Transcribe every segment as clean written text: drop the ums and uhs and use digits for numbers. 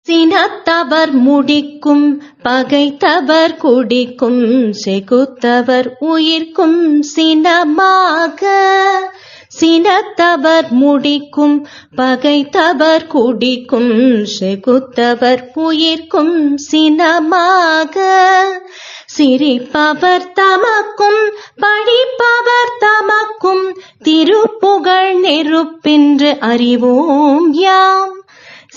சினத்தவர் முடிக்கும் பகைத்தவர் குடிக்கும் செகுத்தவர் உயிர்க்கும் சினமாக. சினத்தவர் முடிக்கும் பகைத்தவர் குடிக்கும் செகுத்தவர் உயிர்க்கும் சினமாக. சிரிப்பவர் தமக்கும் பழிப்பவர் தமக்கும் திருப்புகழ் நெருப்பென்று அறிவோம் யாம்.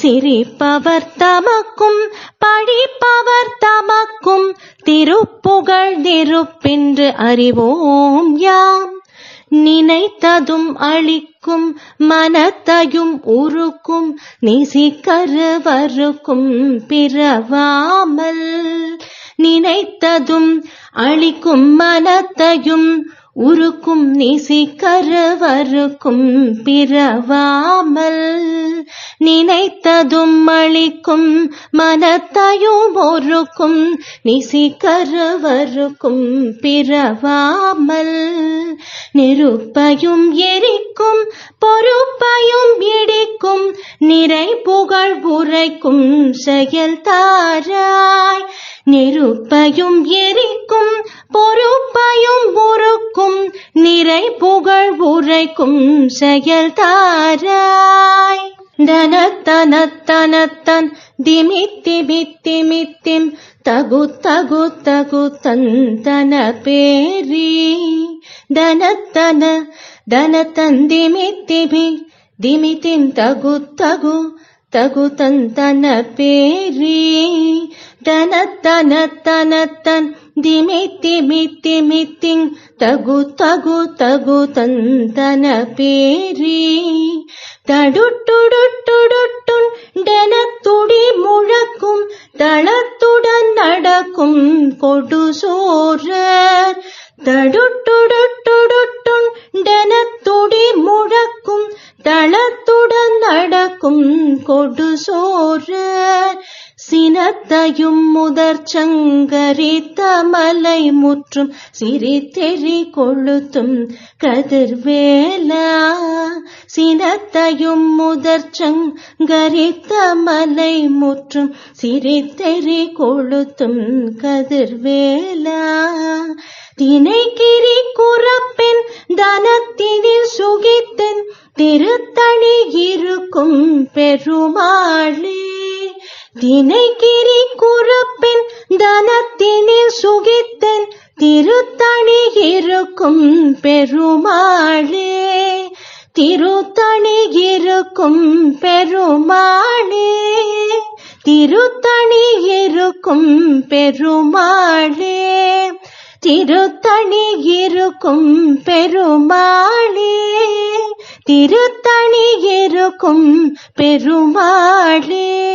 சிரிப்பவர் தமக்கும் பழிப்பவர் தமக்கும் திருப்புகழ் நெருப்பென்று அறிவோம் யாம். நினைத்ததும் அழிக்கும் மனத்தையும் உருக்கும் நிசிக்கருவருக்கும் பிறவாமல். நினைத்ததும் அழிக்கும் மனத்தையும் உருக்கும் நிசிக்கருவருக்கும் பிறவாமல். நினைத்ததும் அழிக்கும் மனத்தையும் ஒருக்கும் நிசிக்கருவருக்கும் பிறவாமல். நெருப்பையும் எரிக்கும் பொறுப்பையும் இடிக்கும் நிறை புகழ் உரைக்கும் செயல் தாராய். நெருப்பையும் எரிக்கும் பொறுப்பையும் உருக்கும் நிறை புகழ் உரைக்கும் செயல் தாராய். தனத்தனத்தனத்தன் திமித்திமித்திமித்திம் தகு தகு தகு தந்தன பேரி. தனத்தன தனத்தன் திமித்திமி திமித்திம் தகு தகு தகு தந்தன பேரி. தனத்தனத்தனத்தன் திமித்திமித்திமித்திங் தகு தகு தகு தந்தன பேரி. தடுட்டுடுட்டுடுட்டுன் டெனத்துடி முழக்கும் தளத்துடன் நடக்கும் கொடுசோரர். தடுட்டுடுட்டுடுட்டுன் டெனத்துடி முழக்கும் தளத்துடன் நடக்கும் கொடுசோரர். சினத்தையும் முதற்சங்கரித்த மலை முற்றும் சிரித்தெறி கொளுத்தும் கதிர்வேலா. சினத்தையும் முதற்சங்கரித்த மலை முற்றும் சிரித்தெறி கொளுத்தும் கதிர்வேலா. தினைக்கிரி குறப்பெண் தனத்தினில் சுகித்தென் திருத்தணி இருக்கும் பெருமாளே. தினைக்கிரி குறப்பெண் தனத்தினில் சுகித்தென் திருத்தணி இருக்கும் பெருமாளே. திருத்தணி இருக்கும் பெருமாளே. திருத்தணி இருக்கும் பெருமாளே. திருத்தணி இருக்கும் பெருமாளே. திருத்தணி இருக்கும் பெருமாளே.